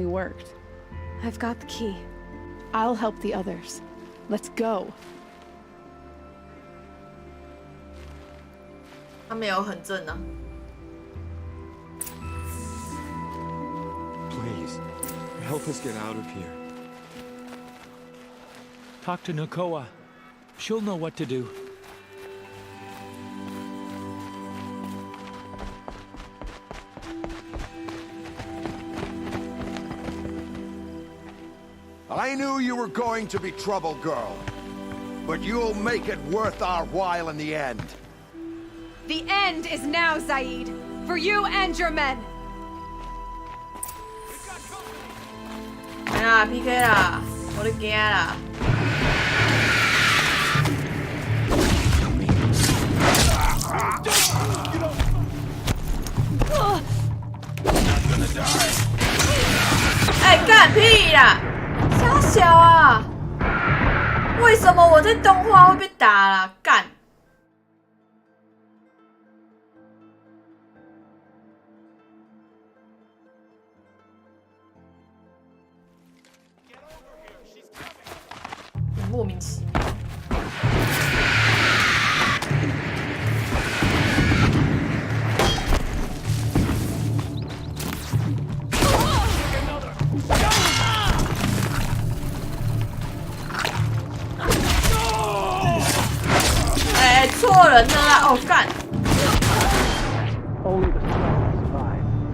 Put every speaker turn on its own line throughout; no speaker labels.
worked.
I've got the key.
I'll help the others. Let's go.
他没有很正啊。
Please, help us get out of here.
Talk to Nakoa. She'll know what to do.
I knew you were going to be trouble, girl. But you'll make it worth our while in the end.
The end is now, Zaid. For you and your men.
来啦 ，PK 啦，我的惊啦！哎，干屁啦！傻小啊！为什么我在动画会被打啦？干！莫名其妙。哎，错人了啦！哦，干！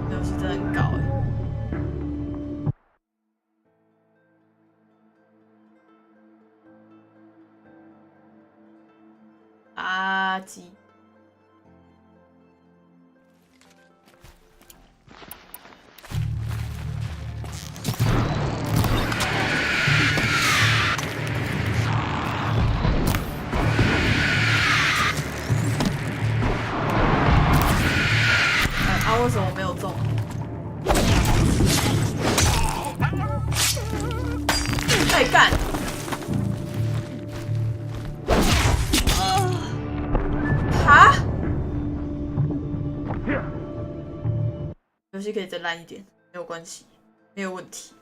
这游戏真的很搞哎。垃圾。为什么没有中？哎干！哈？游戏可以再烂一点，没有关系，没有问题。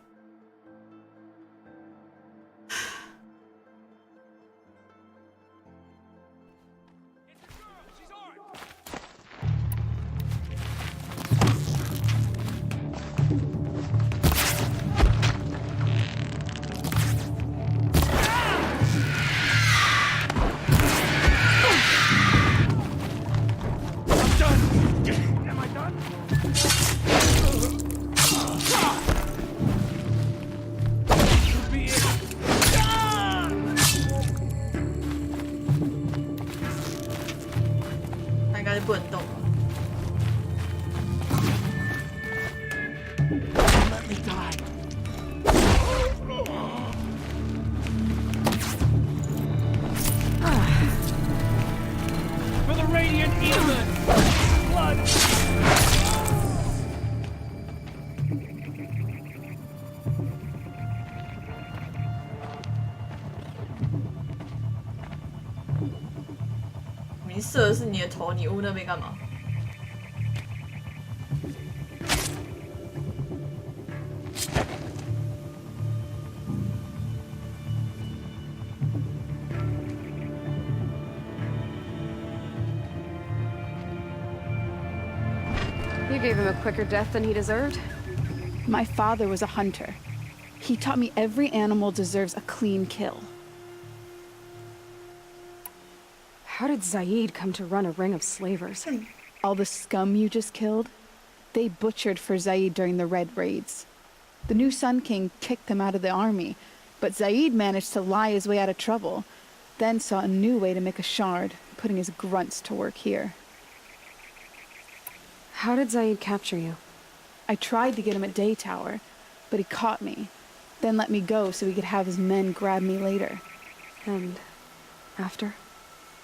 他应该是不能动了。
Let me die. For the Radiant Demon! Blood!
你射的是你的头，你捂那边干嘛？
You gave him a quicker death than he deserved.
My father was a hunter. He taught me every animal deserves a clean kill.
How did Zaid come to run a ring of slavers?
All the scum you just killed, they butchered for Zaid during the Red Raids. The new Sun King kicked them out of the army, but Zaid managed to lie his way out of trouble, then saw a new way to make a shard, putting his grunts to work here.
How did Zaid capture you?
I tried to get him at Day Tower, but he caught me, then let me go so he could have his men grab me later.
And after?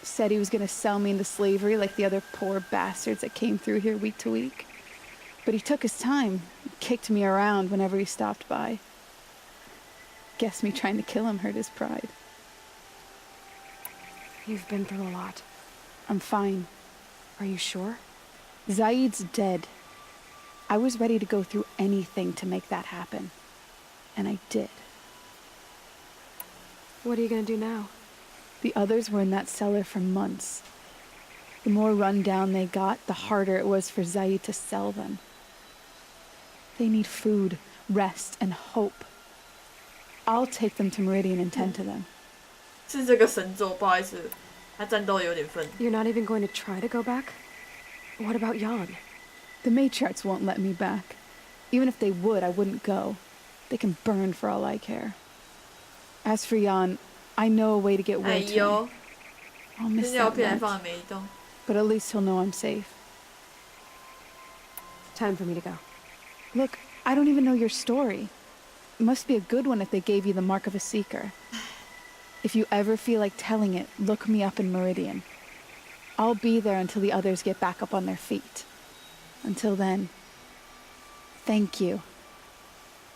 Said he was gonna sell me into slavery like the other poor bastards that came through here week to week. But he took his time, kicked me around whenever he stopped by. Guess me trying to kill him hurt his pride.
You've been through a lot.
I'm fine.
Are you sure?
Zaid's dead. I was ready to go through anything to make that happen. And I did.
What are you gonna do now?
The others were in that cellar for months. The more run down they got, the harder it was for Zaid to sell them. They need food, rest, and hope. I'll take them to Meridian and tend to them.
是这个神作，不好意思，他战斗有点愤。
You're not even going to try to go back? What about Jan?
The matriarchs won't let me back. Even if they would, I wouldn't go. They can burn for all I care. As for Jan, I know a way to get
哎
word to
呦，
him. I'll
这
miss
照
that
片还
vent,
放在没动。
but at least he'll know I'm safe.
Time for me to go.
Look, I don't even know your story. It must be a good one if they gave you the mark of a seeker. If you ever feel like telling it, look me up in Meridian. I'll be there until the others get back up on their feet. Until then, thank you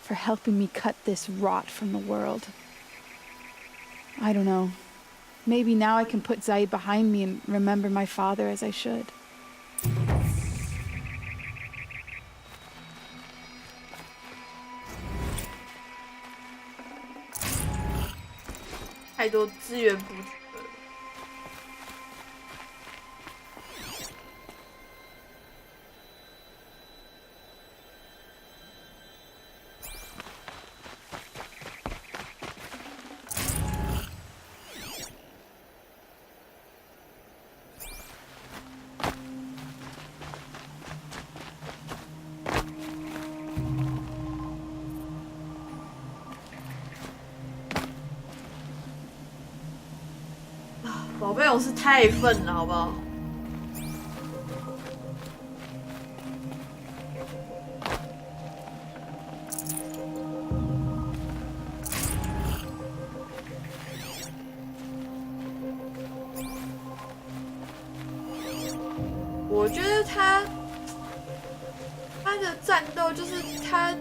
for helping me cut this rot from the world. I don't know. Maybe now I can put Zaid behind me and remember my father as I should. 太多资源补给了。宝贝勇士太愤了，好不好？我觉得他的战斗就是他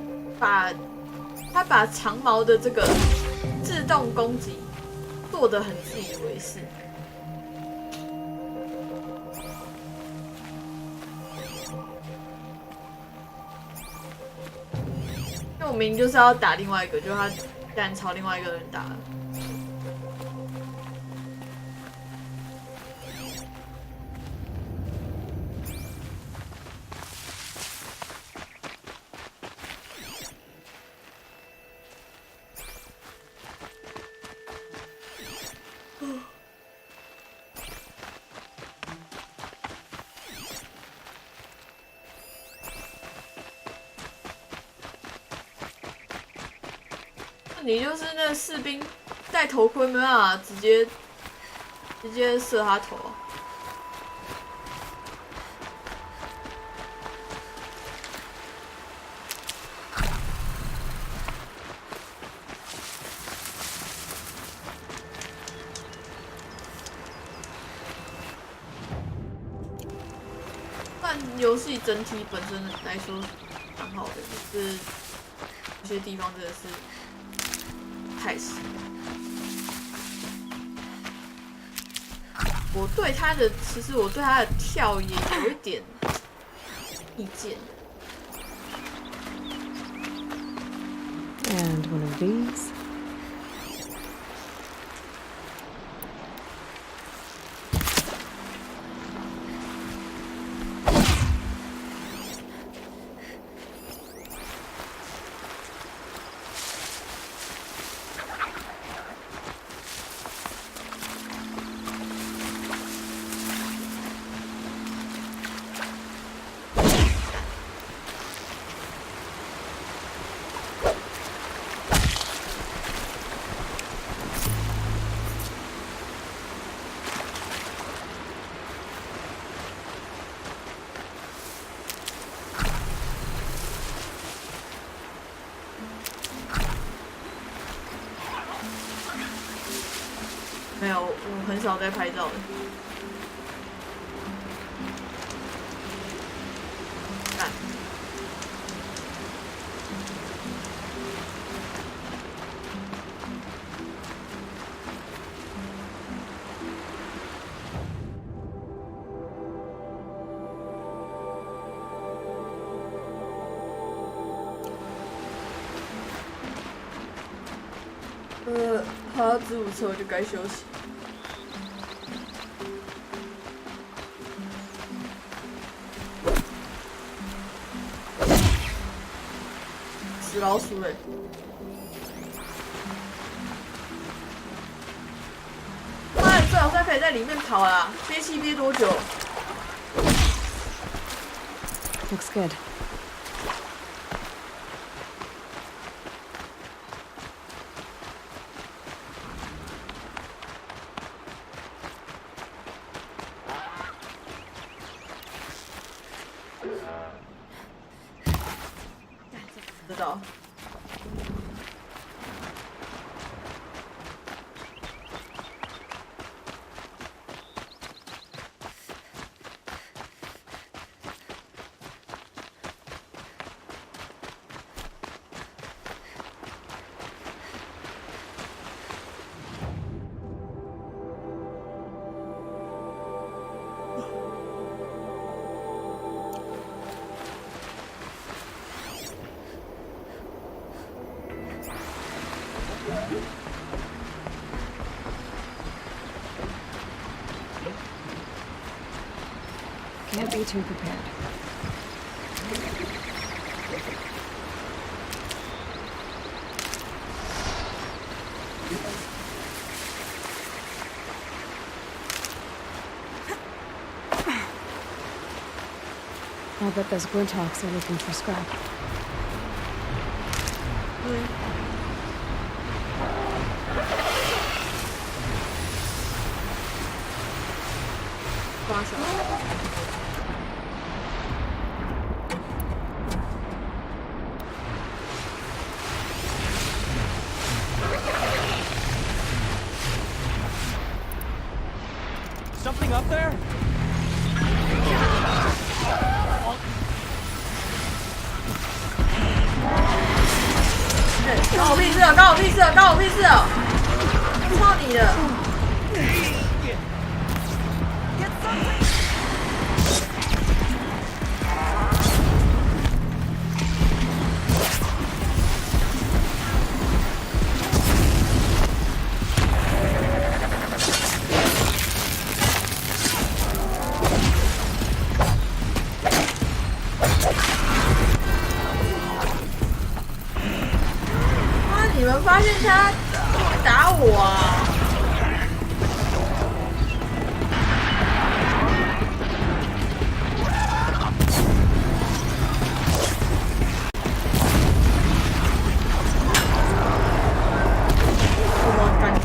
把长矛的这个自动攻击做得很自以为是。因为我明明就是要打另外一个，就他竟然朝另外一个人打了。你就是那个士兵戴头盔，没办法直接射他头啊。但游戏整体本身来说蛮好的，就是有些地方真的是。太细。其实我对他的跳也有一点意见。
And one of these.
没有，我很少在拍照的。干。好，子午车就该休息。死老鼠嘞！妈的，最好是可以在里面跑啦！憋气憋多久？
Looks good.
知道。
Can't be too prepared. I bet those Glinthawks are looking for scrap.
发小。
Something up there?
关我屁事哦！关我屁事哦！关我屁事哦！操你的！ 你们发现他打我啊！什么感觉？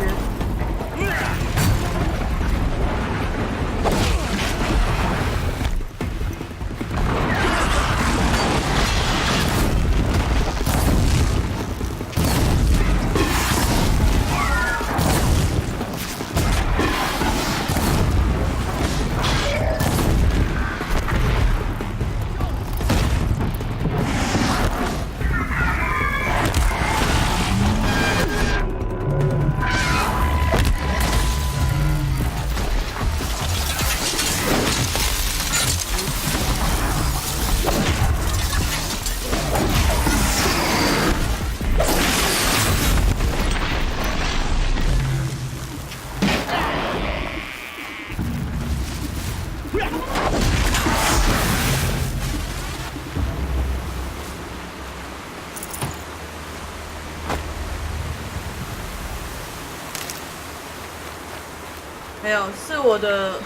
没有，是我的，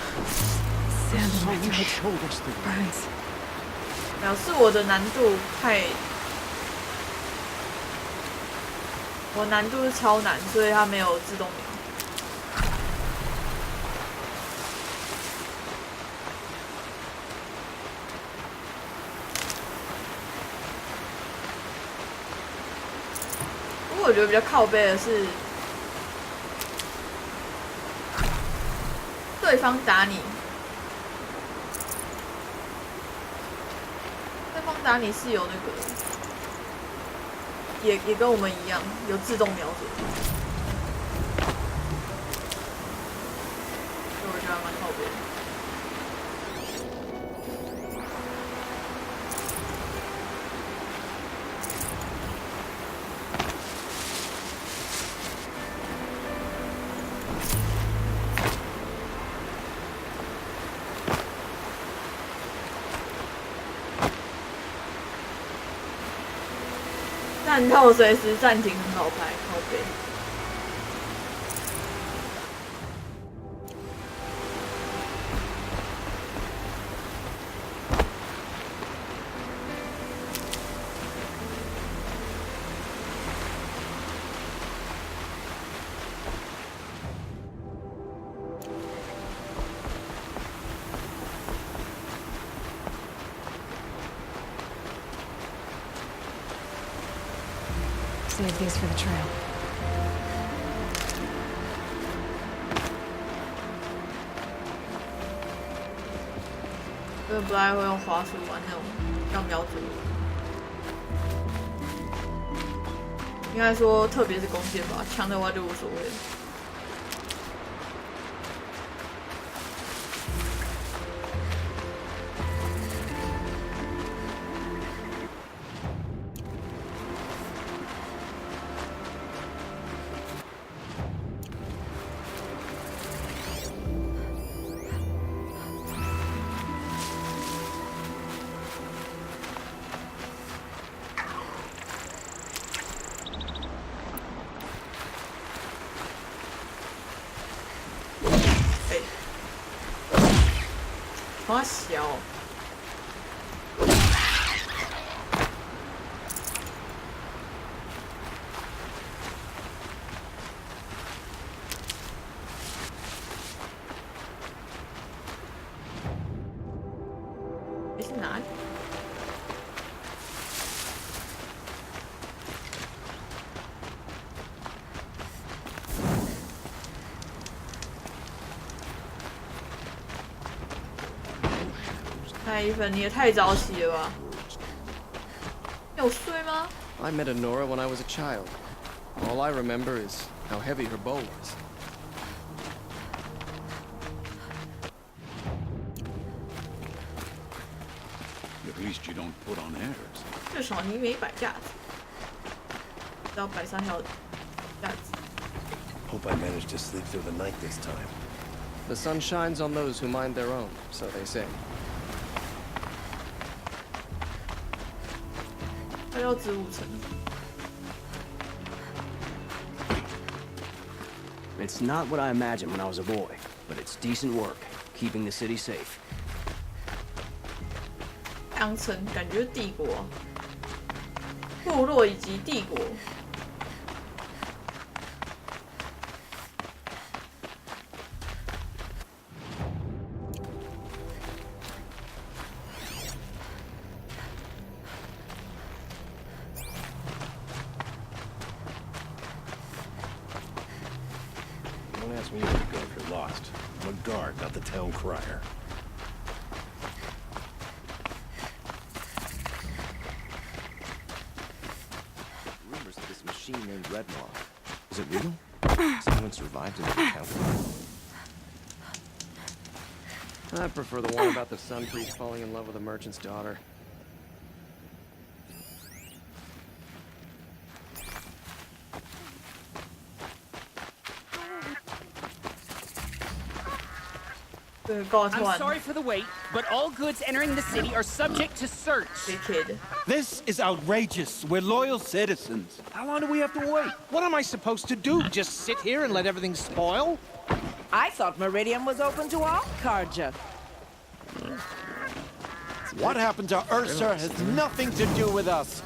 Sand on my throat.
Shoulders through.
Burns.
没有，是我的难度太，我难度是超难，所以它没有自动瞄。不过我觉得比较靠背的是，对方打你，对方打你是有那个，也跟我们一样有自动瞄准，所以我觉得还蛮靠背的。看透随时暂停，很好拍，靠背。
Save these for the trail.
不太会用滑鼠玩那种要瞄准。应该说，特别是弓箭吧，枪的话就无所谓。好小、哦。是哪里？太一粉，你也太早起了吧？你有睡吗？
I met Honora when I was a child. All I remember is how heavy her bow was.
At least you don't put on airs.
至少你没摆架子，要摆上条架子。
Hope I managed to sleep through the night this time.
The sun shines on those who mind their own, so they say.
快要值5层。
It's not what I imagined when I was a boy, but it's decent work, keeping the city safe.
2层感觉帝国、部落以及帝国。
Don't ask me where to go if you're lost. I'm a guard, not the town crier. Rumors of this machine named Redmaw. Is it real? Someone survived in the town.
I prefer the one about the sun priest falling in love with a merchant's daughter.
I'm sorry for the wait, but all goods entering the city are subject to search.
Big kid.
This is outrageous. We're loyal citizens. How long do we have to wait? What am I supposed to do? Just sit here and let everything spoil?
I thought Meridian was open to all Carja.
What happened to Ursa has nothing to do with us.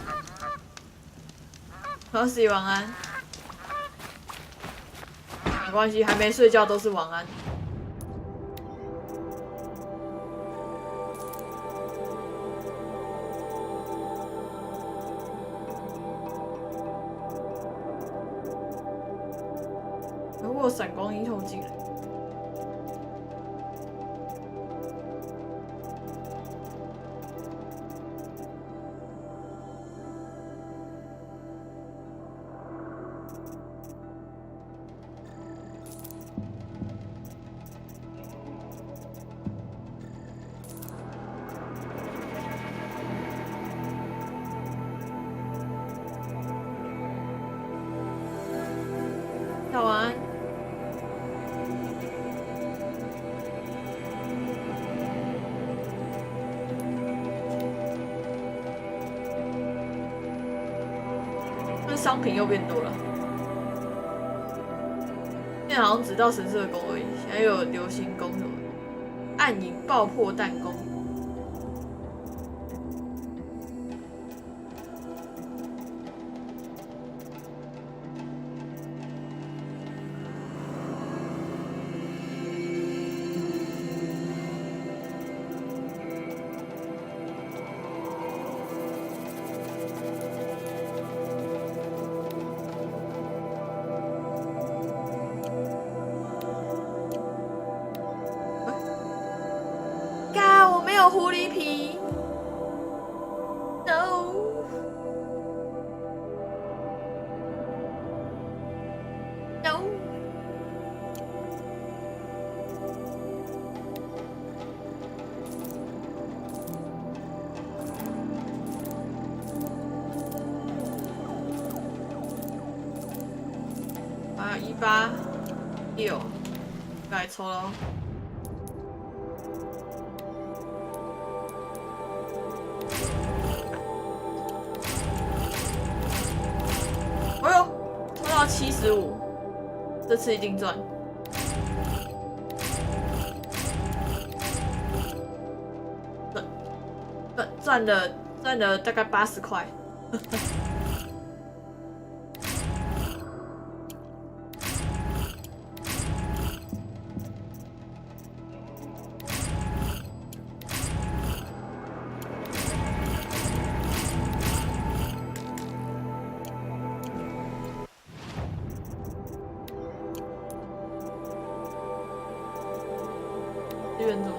何喜晚安。没关系，还没睡觉都是晚安。 如果闪光一透进来，大晚安。
What's
是商品又变多了。现在好像只到神社宫而已，现在又有流星宫什么的，暗影爆破弹弓。我没有狐狸皮 ，no。no。啊，186，来抽了。哎呦，抽到75，这次一定赚。赚了大概80块。这边怎么？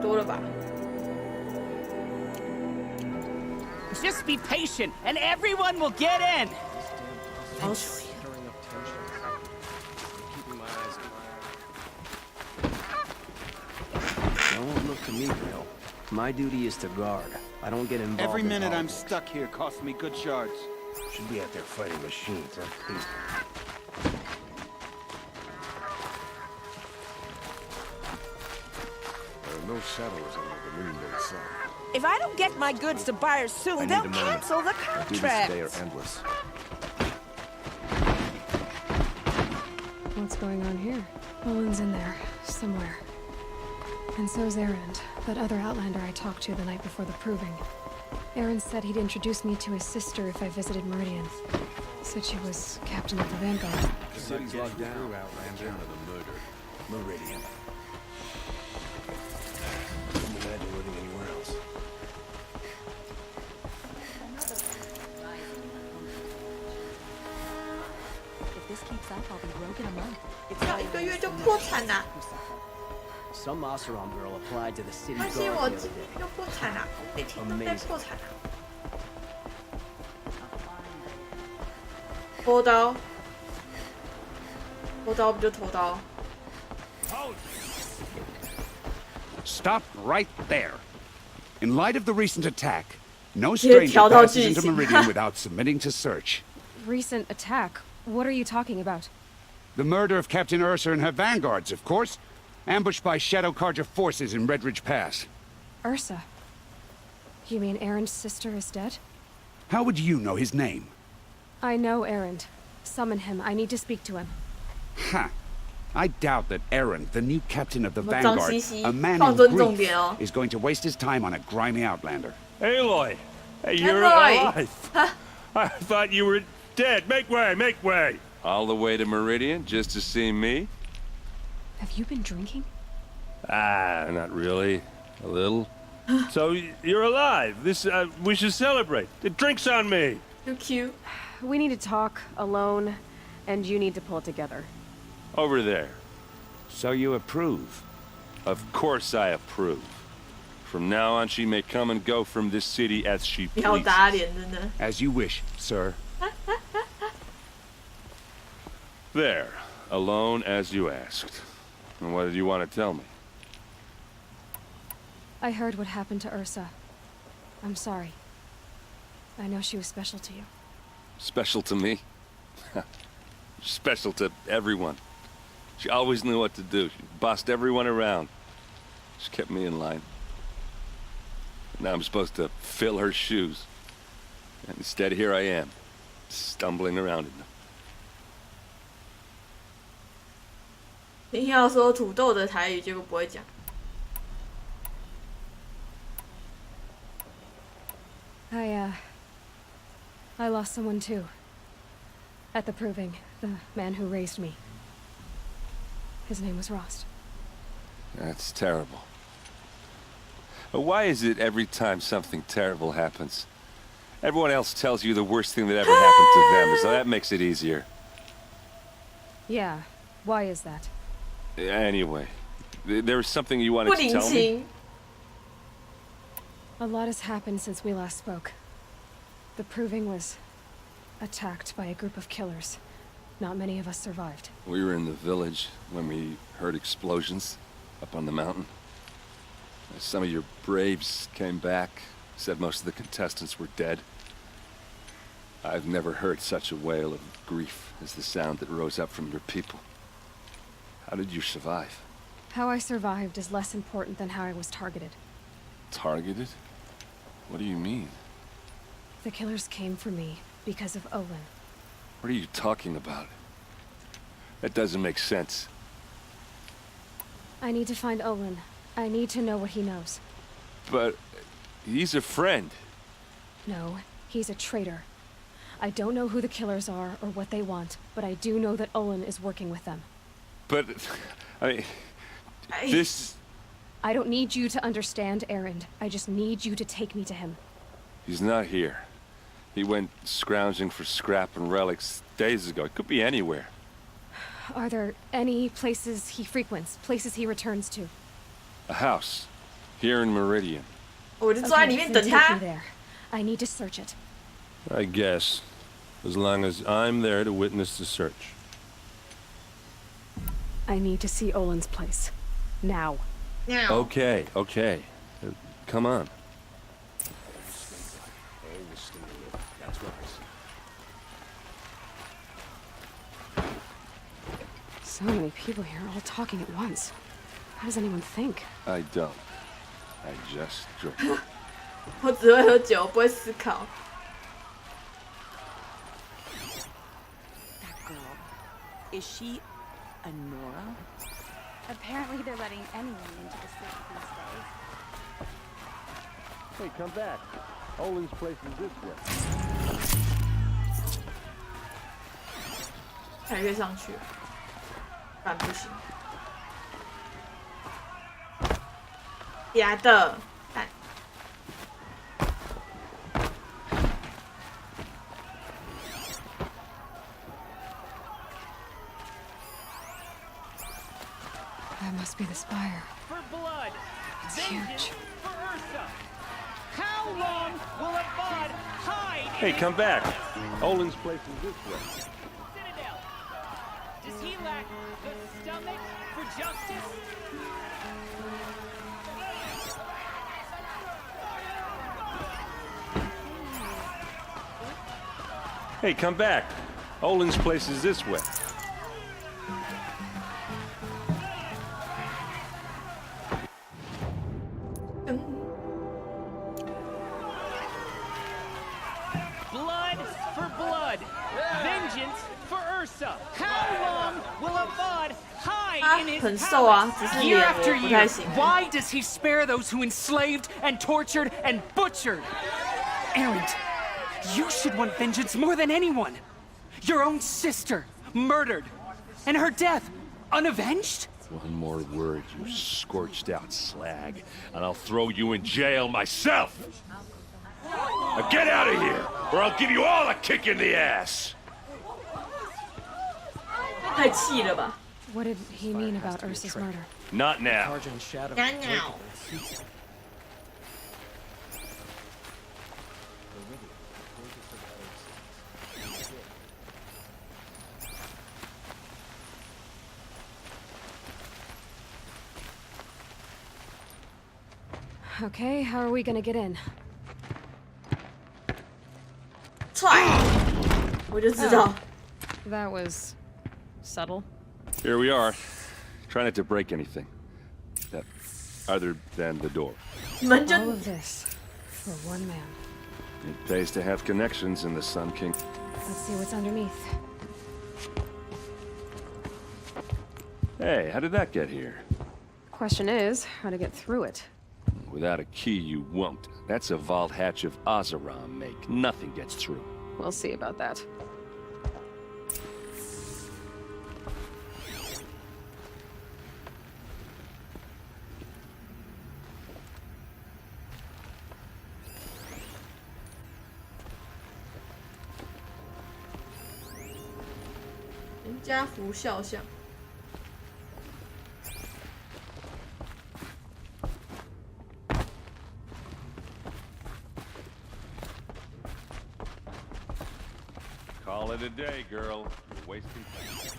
多了吧
Just be patient, and everyone will get in.
Stirring up tensions. Keeping my eyes on fire.
Don't look to me, Bill. My duty is to guard. I don't get involved.
Every
in
minute I'm
politics.
stuck here costs me good shards.
Should be out there fighting machines, huh? Please. There are no settlers under the noonday sun.
If I don't get my goods to buyers soon, they'll cancel the
Our duties
contract.
today are endless.
What's going on here? Owen's in there, somewhere. And so's Erend, that other Outlander I talked to the night before the proving. Erend said he'd introduce me to his sister if I visited Meridian. Said she was captain of the Vanguard.
The city's locked down. Outlander. The murder. Meridian. Couldn't imagine living anywhere else.
If this keeps up, I'll be broke in a month.
要1个月就破产啦、
Some Oseram girl applied to the city
关
guard
心
the
我
other day.
又破产啦、每天都在破产啦、偷刀，偷刀不就偷刀？
Stop right there. In light of the recent attack, no
直接
stranger
调到
passes
剧
into
情。
Meridian without submitting to search.
Recent attack? What are you talking about?
The murder of Captain Ursa and her vanguards, of course. Ambushed by Shadow Carja forces in Redridge Pass.
Ursa? You mean Erend's sister is dead?
How would you know his name?
I know Erend. Summon him. I need to speak to him.
Ha! I doubt that Erend, the new captain of the
什么脏
Vanguard,
兮兮，
a man
放
in
尊重
grief,
点哦。
is going to waste his time on a grimy outlander.
Aloy! Hey, you're
Aloy.
alive! I thought you were dead. Make way, make way!
All the way to Meridian just to see me?
Have you been drinking?
Ah, not really. A little. So you're alive. This we should celebrate. The drink's on me.
Too cute.
We need to talk alone, and you need to pull it together.
Over there.
So you approve?
Of course I approve. From now on, she may come and go from this city as she
你好
pleases.
打脸，真的。
As you wish, sir.
There. Alone as you asked. And what did you want to tell me?
I heard what happened to Ursa. I'm sorry. I know she was special to you.
Special to me? Special to everyone. She always knew what to do. She bossed everyone around. She kept me in line. Now I'm supposed to fill her shoes. And instead, here I am, stumbling around in them.
你要说土豆的台语，结果不会讲。
I lost someone too. At the proving, the man who raised me. His name was Rost.
That's terrible. But why is it every time something terrible happens, everyone else tells you the worst thing that ever happened to them, so that makes it easier?
Yeah, why is that?
Anyway, there was something you wanted to tell me?
A lot has happened since we last spoke. The proving was attacked by a group of killers. Not many of us survived.
We were in the village when we heard explosions up on the mountain. Some of your braves came back, said most of the contestants were dead. I've never heard such a wail of grief as the sound that rose up from your people. How did you survive?
How I survived is less important than how I was targeted.
Targeted? What do you mean?
The killers came for me because of Olin.
What are you talking about? That doesn't make sense.
I need to find Olin. I need to know what he knows.
But he's a friend.
No, he's a traitor. I don't know who the killers are or what they want, but I do know that Olin is working with them.
But, I mean, this...
I don't need you to understand, Erend. I just need you to take me to him.
He's not here. He went scrounging for scrap and relics days ago. It could be anywhere.
Are there any places he frequents, places he returns to?
A house. Here in Meridian.
我就坐在里面等
then
他
take me。there. I need to search it.
I guess. As long as I'm there to witness the search.
I need to see Olin's place. Now.
Okay, okay. Come on.
So many people here, all talking at once. How does anyone think?
I don't. I just drink.
我只会喝酒，不会思考。
That girl, is she a Nora?
Apparently they're letting anyone into the city these days.
Hey, come back. Olin's place is this way.
还可以上去，但不行。丫的，干！
That must be the spire.
For blood,
It's
vengeance
huge.
for Ursa. How long will a bud hide
Hey,
in
come back. Olin's place is this way.
Citadel? Does he lack the stomach for justice?
Hey, come back. Olin's place is this way.
Blood for blood, vengeance for Ursa. How long will a bud hide in his
很瘦啊，只
palace?
是
Year
脸
after
我不
year,
太行。
why does he spare those who enslaved and tortured and butchered? Erend, you should want vengeance more than anyone. Your own sister, murdered. And her death, unavenged?
One more word, you scorched out slag, and I'll throw you in jail myself! Now get out of here, or I'll give you all a kick in the ass!
太气了吧
What did he mean about Ursa's murder?
Not now.
Carja and Shadow.
Now.
Okay, how are we gonna get in?
踹我就知道
That was subtle.
Here we are. Try not to break anything. Other than the door.
All of this for one man.
It pays to have connections in the Sun King.
Let's see what's underneath.
Hey, how did that get here?
Question is, how to get through it.
Without a key, you won't. That's a vault hatch of Ozeram make. Nothing gets through.
We'll see about that.
人家福肖像
Call it a day, girl. You're wasting time.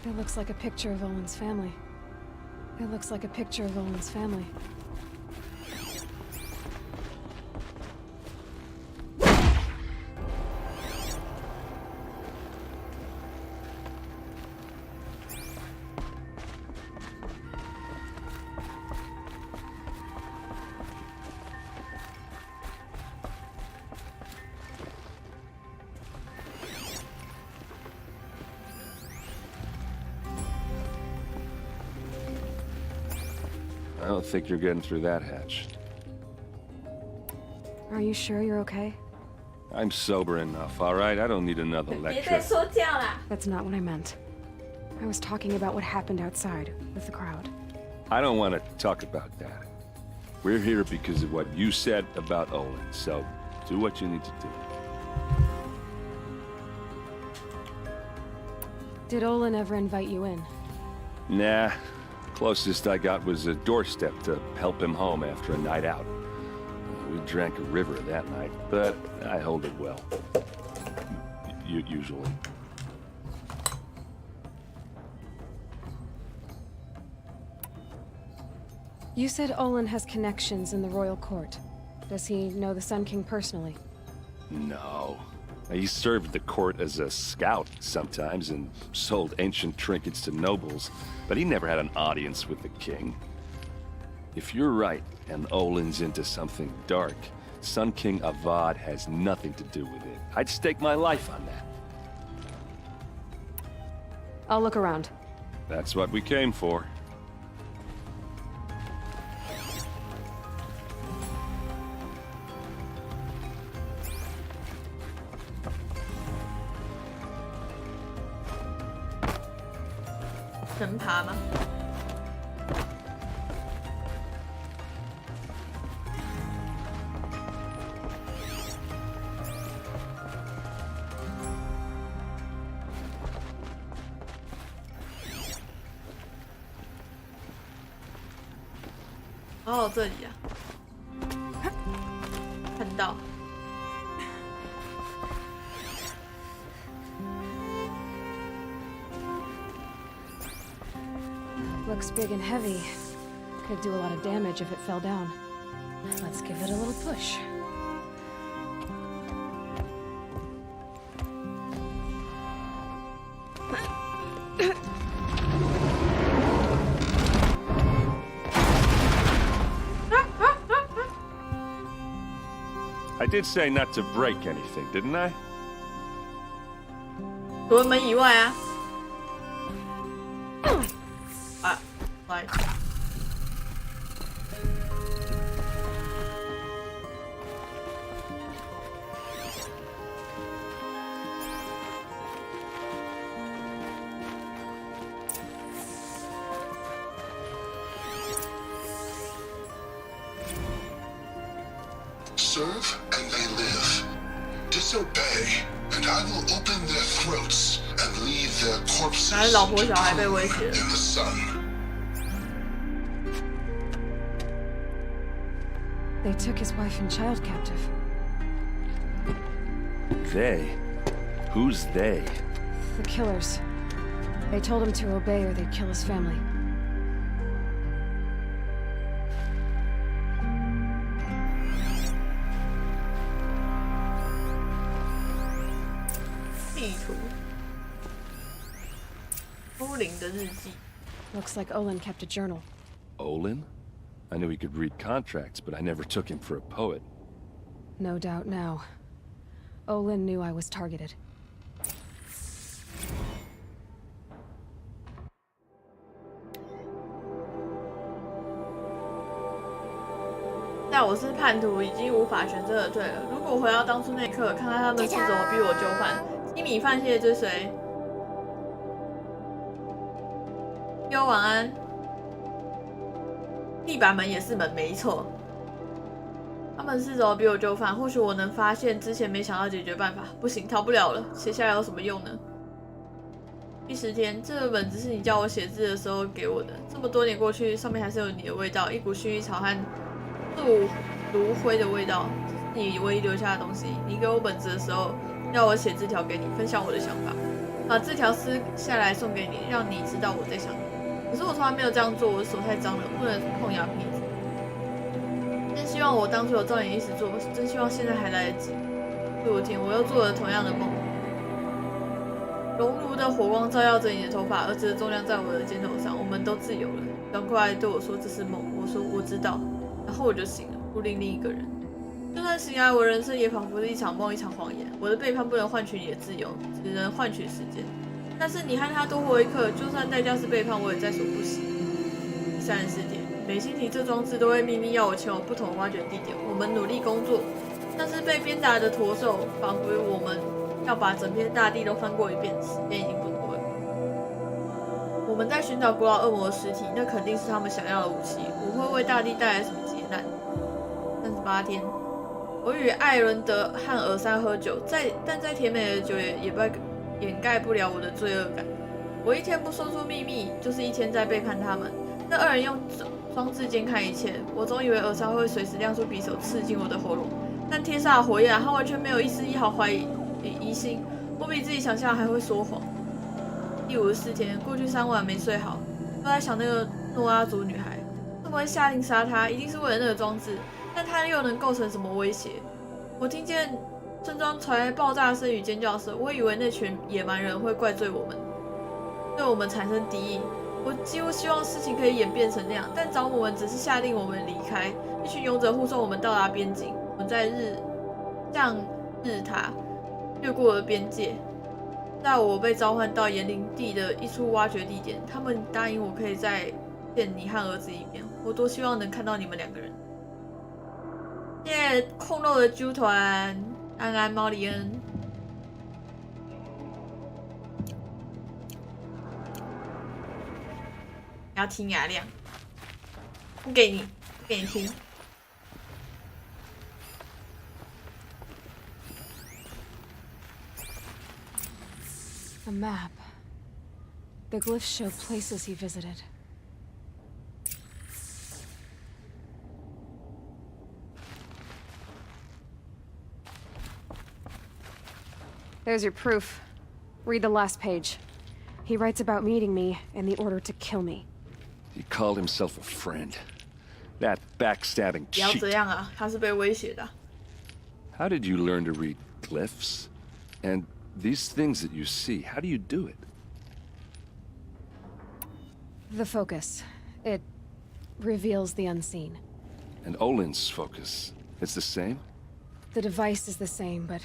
It looks like a picture of Owen's family. It looks like a picture of Owen's family.
I don't think you're getting through that hatch.
Are you sure you're okay?
I'm sober enough, all right? I don't need another
别
lecture.
再说这样啦
That's not what I meant. I was talking about what happened outside with the crowd.
I don't want to talk about that. We're here because of what you said about Olin, so do what you need to do.
Did Olin ever invite you in?
Nah. Closest I got was a doorstep to help him home after a night out. We drank a river that night, but I hold it well. Usually.
You said Olin has connections in the royal court. Does he know the Sun King personally?
No. He served the court as a scout sometimes and sold ancient trinkets to nobles, but he never had an audience with the king. If you're right, and Olin's into something dark, Sun King Avad has nothing to do with it. I'd stake my life on that.
I'll look around.
That's what we came for.
Can 爬吗 哦，这里啊，看到。
Looks big and heavy. Could do a lot of damage if it fell down. Let's give it a little push.
I did say not to break anything, didn't I?
除了门以外啊。啊，来。
Serve and they live. Disobey, and I will open their throats and leave their corpses to cool in the sun.
They took his wife and child captive.
They? Who's they?
The killers. They told him to obey or they'd kill his family. Looks like Olin kept a journal.
Olin? I knew he could read contracts, but I never took him for a poet.
No doubt now. Olin knew I was targeted.
那我是叛徒，已经无法全身而退了。如果回到当初那一刻，看看他们是怎么逼我就范，鸡米饭谢谢追随。哟，晚安。地板门也是门，没错。他们是怎么逼我就范？或许我能发现之前没想到解决办法。不行，逃不了了。写下来有什么用呢？第10天，这个本子是你叫我写字的时候给我的。这么多年过去，上面还是有你的味道，一股薰衣草和素炉灰的味道，这是你唯一留下的东西。你给我本子的时候，要我写字条给你，分享我的想法，把字条撕下来送给你，让你知道我在想你。可是我从来没有这样做，我的手太脏了，不能碰牙皮子。真希望我当初有照你意思做，真希望现在还来得及。对我天，我又做了同样的梦。熔炉的火光照耀着你的头发，儿子的重量在我的肩头上，我们都自由了。转过来对我说这是梦，我说我知道。然后我就醒了，不另一个人。就算醒来，我人生也仿佛是一场梦，一场谎言。我的背叛不能换取你的自由，只能换取时间。但是你和他多活一刻，就算代价是背叛，我也在所不惜。第34天，每星期这装置都会秘密要我前往不同的挖掘地点。我们努力工作，但是被鞭打的驼兽，仿佛我们要把整片大地都翻过一遍，时间已经不多了。我们在寻找古老恶魔的尸体，那肯定是他们想要的武器。我会为大地带来什么劫难？38天，我与艾伦德和尔莎喝酒，但再甜美的酒也掩盖不了我的罪恶感。我一天不说出秘密，就是一天在背叛他们。那2人用装置监看一切，我总以为尔莎会随时亮出匕首刺进我的喉咙，但天煞的火焰，他完全没有一丝一毫疑心。我比自己想象还会说谎。第54天，过去3晚没睡好，都在想那个诺阿族女孩，他们会下令杀她，一定是为了那个装置，但她又能构成什么威胁？我听见村庄传来爆炸声与尖叫声，我以为那群野蛮人会怪罪我们，对我们产生敌意。我几乎希望事情可以演变成那样，但找我们只是下令我们离开。一群勇者护送我们到达边境，我们在向日塔越过了边界。在我被召唤到岩林地的一处挖掘地点，他们答应我可以再见你和儿子一面。我多希望能看到你们2个人。谢谢控肉的揪团，安安、猫里恩。要听雅亮，不给你听。
A map. The glyphs show places he visited. There's your proof. Read the last page. He writes about meeting me and the order to kill me.
He called himself a friend. That backstabbing
不要
cheat.
这样啊，他是被威胁的。
How did you learn to read glyphs? And these things that you see, how do you do it?
The focus. It reveals the unseen.
And Olin's focus, it's the same?
The device is the same, but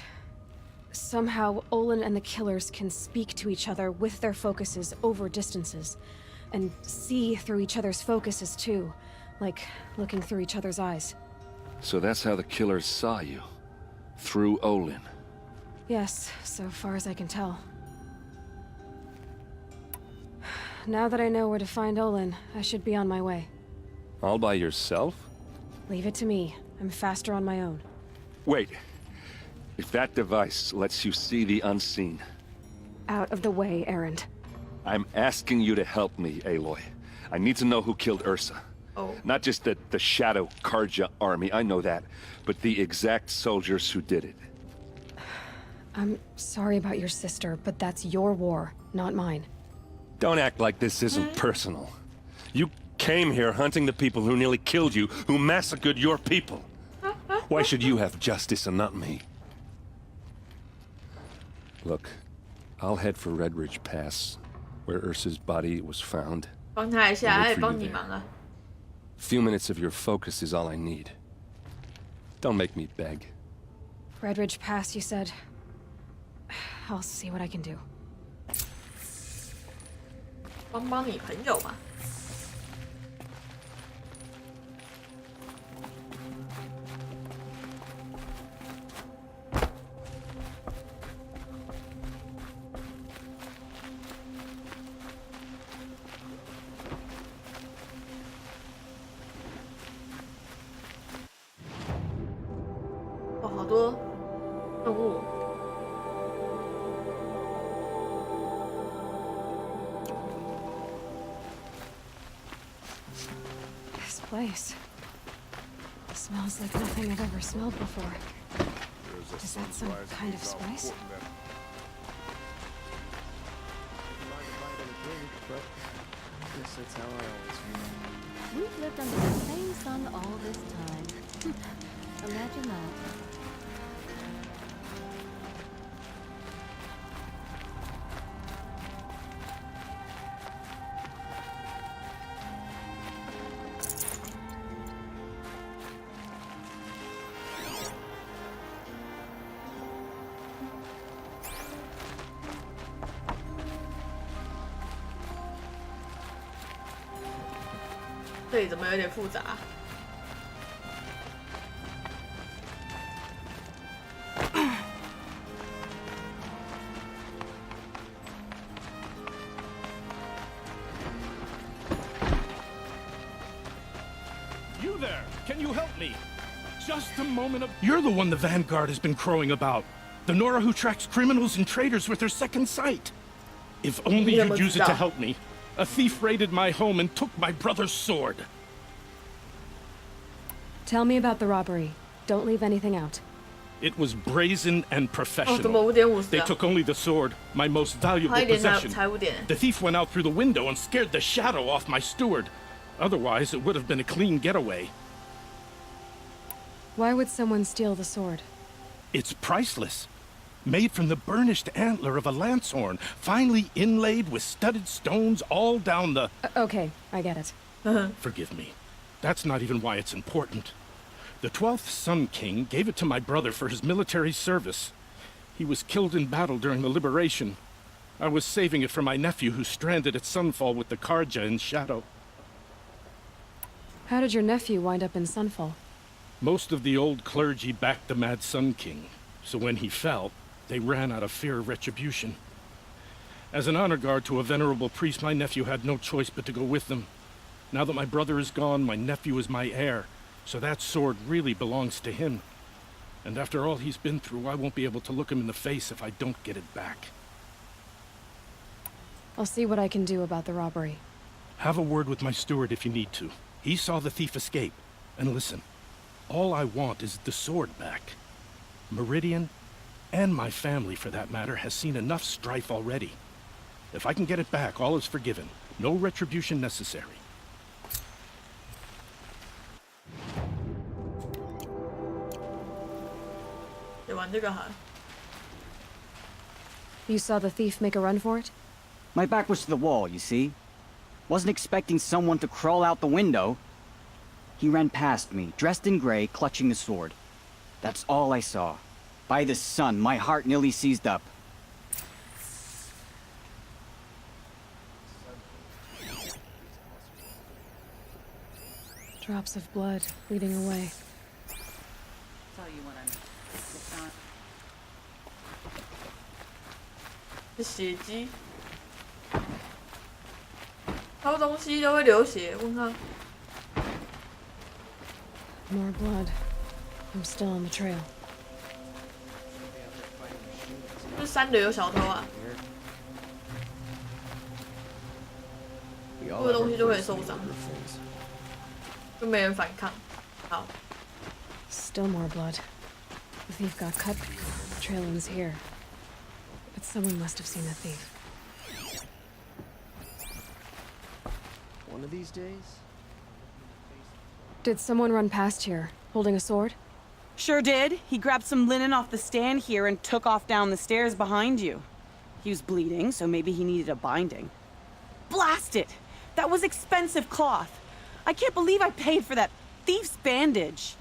somehow Olin and the killers can speak to each other with their focuses over distances. And see through each other's focuses, too. Like looking through each other's eyes.
So that's how the killers saw you? Through Olin?
Yes, so far as I can tell. Now that I know where to find Olin, I should be on my way.
All by yourself?
Leave it to me. I'm faster on my own.
Wait. If that device lets you see the unseen...
Out of the way, Erend.
I'm asking you to help me, Aloy. I need to know who killed Ursa.
Oh.
Not just the Shadow Karja army, I know that, but the exact soldiers who did it.
I'm sorry about your sister, but that's your war, not mine.
Don't act like this isn't personal. You came here hunting the people who nearly killed you, who massacred your people. Why should you have justice and not me? Look, I'll head for Redridge Pass, where Ursa's body was found.
帮他一下，他也帮你忙啊。
Few minutes of your focus is all I need. Don't make me beg.
Redridge Pass, you said. I'll see what I can do.
帮你朋友嘛。哦，好多任务。
This place smells like nothing I've ever smelled before. Is that some kind of spice?
Guess that's how I always feel.
We've lived under the same sun all this time. Imagine that.
这里怎么有点复杂
？You there! Can you help me? Just a moment of... You're the one the Vanguard has been crowing about. The Nora who tracks criminals and traitors with her second sight. If only you'd use it to help me. A thief raided my home and took my brother's sword.
Tell me about the robbery. Don't leave anything out.
It was brazen and professional. They took only the sword, my most valuable possession. The thief went out through the window and scared the shadow off my steward. Otherwise, it would have been a clean getaway.
Why would someone steal the sword?
It's priceless. Made from the burnished antler of a lancehorn, finely inlaid with studded stones all down the...
Okay, I get it.
Forgive me. That's not even why it's important. The 12th Sun King gave it to my brother for his military service. He was killed in battle during the liberation. I was saving it for my nephew who's stranded at Sunfall with the Karja in Shadow.
How did your nephew wind up in Sunfall?
Most of the old clergy backed the Mad Sun King, so when he fell, they ran out of fear of retribution. As an honor guard to a venerable priest, my nephew had no choice but to go with them. Now that my brother is gone, my nephew is my heir, so that sword really belongs to him. And after all he's been through, I won't be able to look him in the face if I don't get it back.
I'll see what I can do about the robbery.
Have a word with my steward if you need to. He saw the thief escape. And listen, all I want is the sword back. Meridian, and my family for that matter, has seen enough strife already. If I can get it back, all is forgiven. No retribution necessary.
You saw the thief make a run for it?
My back was to the wall, you see. Wasn't expecting someone to crawl out the window. He ran past me, dressed in gray, clutching the sword. That's all I saw. By the sun, my heart nearly seized up.
Drops of blood leading away.
Tell you what I mean. It's not.
是血迹，偷东西都会流血。问他，
More blood. I'm still on the trail.
这山里有小偷啊，所有东西都会受伤，就没人反抗。好，
Still more blood. The thief got cut. The trail ends here. But someone must have seen the thief.
One of these days?
Did someone run past here, holding a sword?
Sure did. He grabbed some linen off the stand here and took off down the stairs behind you. He was bleeding, so maybe he needed a binding. Blast it! That was expensive cloth. I can't believe I paid for that thief's bandage.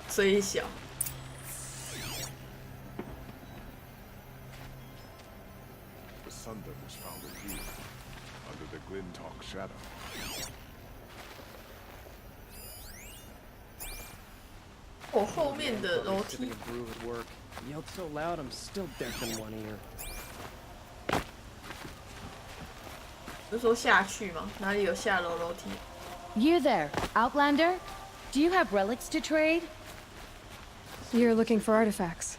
虽小。
The Sunder was found in here, under the Glintalk shadow.
Oh, 后面的楼梯。
Tipping a brew at work. Yelled so loud, I'm still deaf in one ear.
不是说下去吗？哪里有下楼楼梯？
You there, Outlander? Do you have relics to trade?
You're looking for artifacts.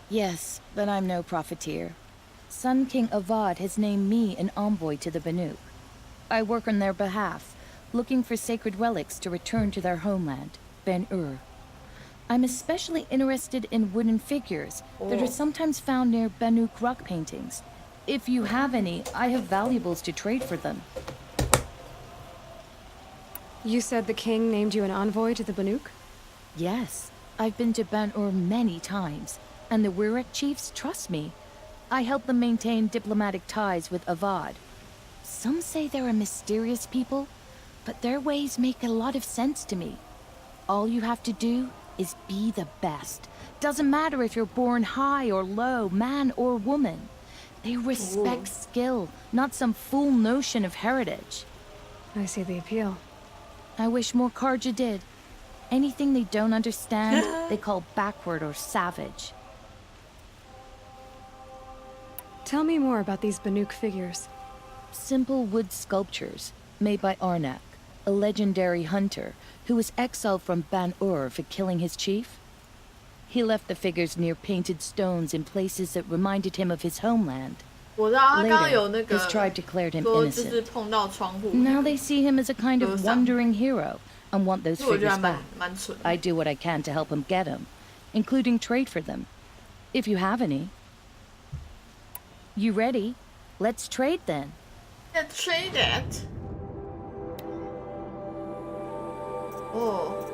Yes, but I'm no profiteer. Sun King Avad has named me an envoy to the Banuk. I work on their behalf, looking for sacred relics to return to their homeland, Ben-Ur. I'm especially interested in wooden figures that are sometimes found near Banuk rock paintings. If you have any, I have valuables to trade for them.
You said the king named you an envoy to the Banuk?
Yes, I've been to Ben-Ur many times, and the Wirek chiefs trust me. I help them maintain diplomatic ties with Avad. Some say they're a mysterious people, but their ways make a lot of sense to me. All you have to do is be the best. Doesn't matter if you're born high or low, man or woman. They respect skill, not some fool notion of heritage.
I see the appeal.
I wish more Karja did. Anything they don't understand, they call backward or savage.
Tell me more about these Banuk figures.
Simple wood sculptures made by Arnak, a legendary hunter who was exiled from Ban-Ur for killing his chief. He left the figures near painted stones in places that reminded him of his homeland. Later, his tribe declared him innocent. Now they see him as a kind of wandering hero and want those figures back. I do what I can to help him get them, including trade for them, if you have any. You ready? Let's trade then.
Let's trade it. Oh.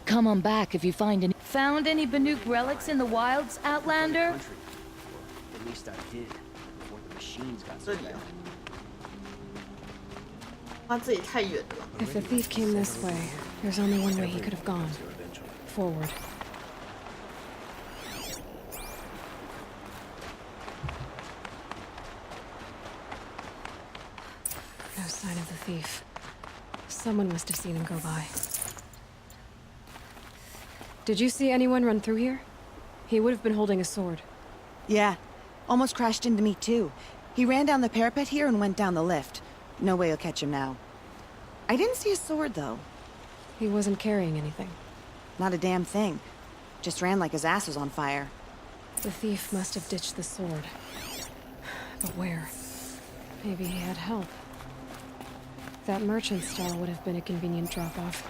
Come on back if you find any. Found any Banuk relics in the wilds, Outlander?
At least I did, before the machines got so bad.
If the thief came this way, there's only one way he could have gone. Forward. No sign of the thief. Someone must have seen him go by. Did you see anyone run through here? He would have been holding a sword.
Yeah, almost crashed into me too. He ran down the parapet here and went down the lift. No way you'll catch him now. I didn't see a sword, though.
He wasn't carrying anything.
Not a damn thing. Just ran like his ass was on fire.
The thief must have ditched the sword. But where? Maybe he had help. That merchant stall would have been a convenient drop-off.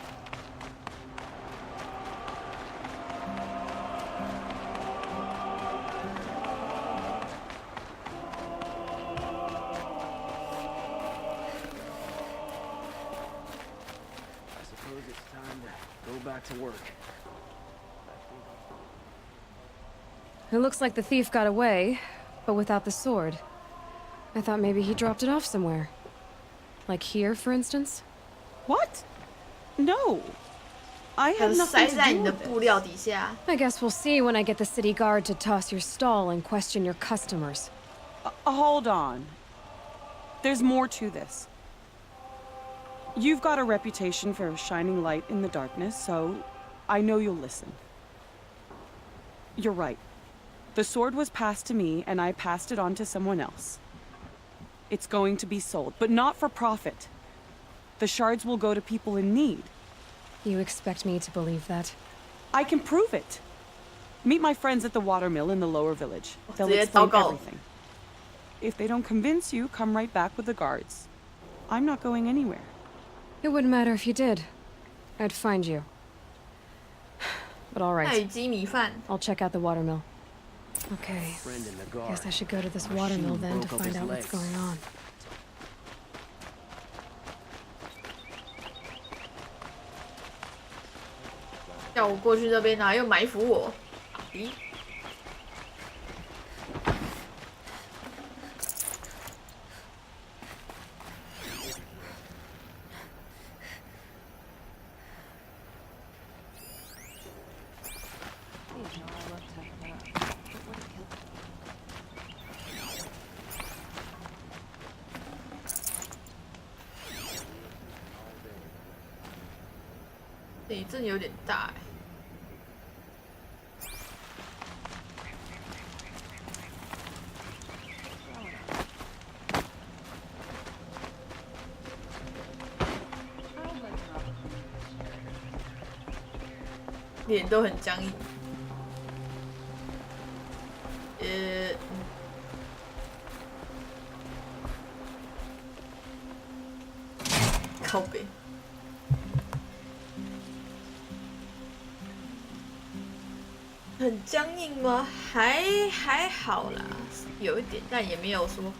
To work.
It looks like the thief got away, but without the sword. I thought maybe he dropped it off somewhere. Like here, for instance?
What? No. I had nothing to do with
this.
I guess we'll see when I get the city guard to toss your stall and question your customers.
Hold on. There's more to this. You've got a reputation for shining light in the darkness, so I know you'll listen. You're right. The sword was passed to me, and I passed it on to someone else. It's going to be sold, but not for profit. The shards will go to people in need.
You expect me to believe that?
I can prove it. Meet my friends at the watermill in the lower village. They'll explain everything. If they don't convince you, come right back with the guards. I'm not going anywhere.
It wouldn't matter if you did. I'd find you. But all right. I'll check out the watermill. Okay. Guess I should go to this watermill then to find out what's going on.
叫我过去这边，然后又埋伏我。咦？这里真的有点大哎。 脸都很僵硬。靠北。很僵硬吗？还好啦，有一点，但也没有说。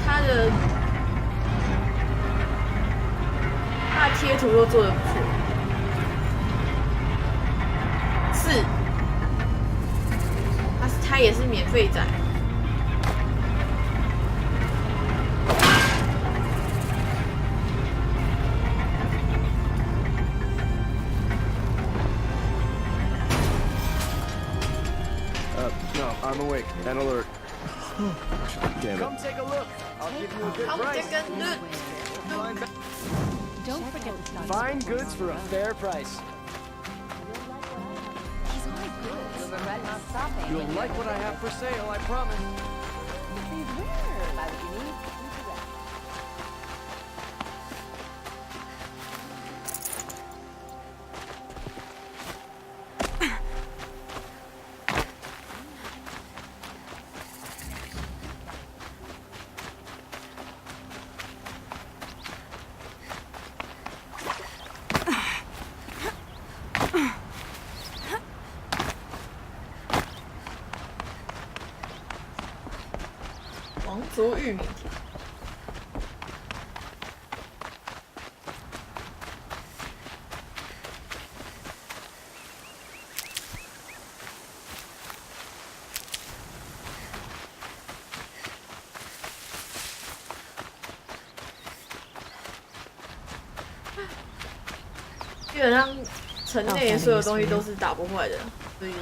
他的贴图都做得不错，是，他也是免费仔。
No, I'm awake and alert. Damn it.
Come take a look. I'll give you a good price.
Don't forget to stop.
Fine goods for a fair price.
He's only good. You'll regret not stopping.
You'll like what I have for sale, I promise.
皇族玉米田。基本上城内的所有东西都是打不坏的，所以。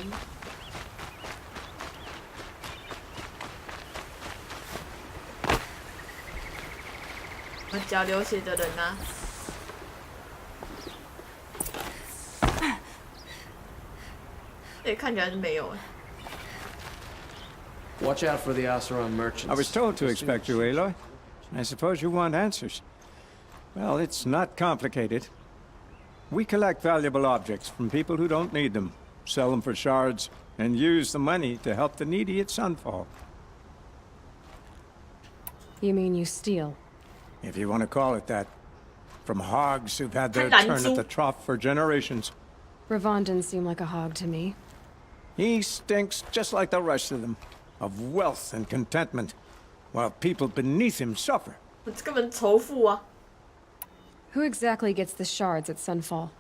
脚流血的人啊，看起来是没有。
Watch out for the Oseram merchants.
I was told to expect you, Aloy. I suppose you want answers. Well, it's not complicated. We collect valuable objects from people who don't need them, sell them for shards, and use the money to help the needy at Sunfall.
You mean you steal?
If you want to call it that. From hogs who've had their turn at the trough for generations.
Ravon didn't seem like a hog to me.
He stinks just like the rest of them, of wealth and contentment, while people beneath him suffer.
Who exactly gets the shards at Sunfall?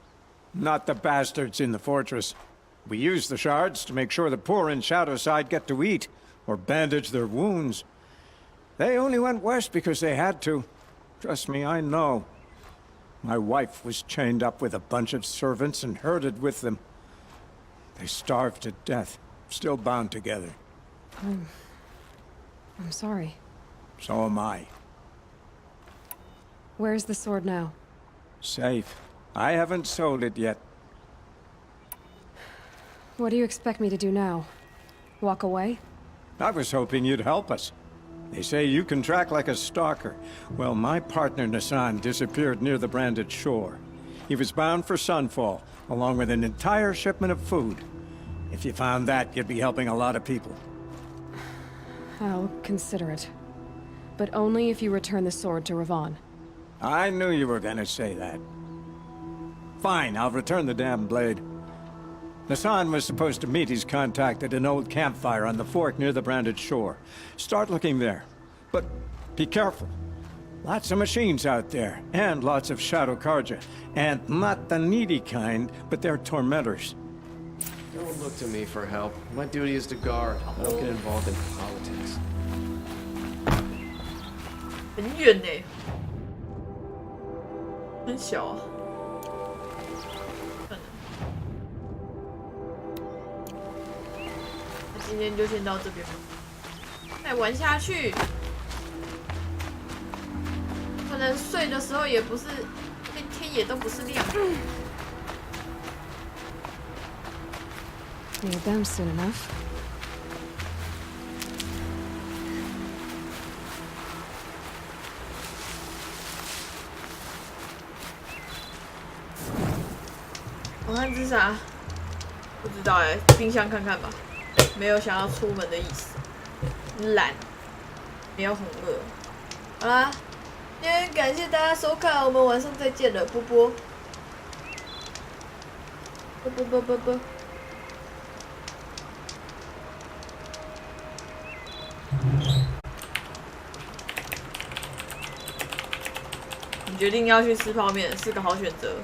Not the bastards in the fortress. We use the shards to make sure the poor in Shadowside get to eat, or bandage their wounds. They only went west because they had to. Trust me, I know. My wife was chained up with a bunch of servants and herded with them. They starved to death, still bound together.
I'm sorry.
So am I.
Where's the sword now?
Safe. I haven't sold it yet.
What do you expect me to do now? Walk away?
I was hoping you'd help us. They say you can track like a stalker. Well, my partner Nassan disappeared near the branded shore. He was bound for Sunfall, along with an entire shipment of food. If you found that, you'd be helping a lot of people.
I'll consider it. But only if you return the sword to Ravon.
I knew you were gonna say that. Fine, I'll return the damn blade. Nassan was supposed to meet his contact at an old campfire on the fork near the branded shore. Start looking there. But be careful. Lots of machines out there, and lots of Shadow Karja. And not the needy kind, but they're tormentors.
Don't look to me for help. My duty is to guard. I don't get involved in politics.
很远呢，很小啊。那今天就先到这边吧，再玩下去。可能睡的时候也不是，天也都不是亮。
Need them soon enough.
晚安吃啥？不知道哎，冰箱看看吧。没有想要出门的意思，懒，没有很饿。好啦，今天感谢大家收看，我们晚上再见了，波波，波波波波波。你决定要去吃泡面，是个好选择。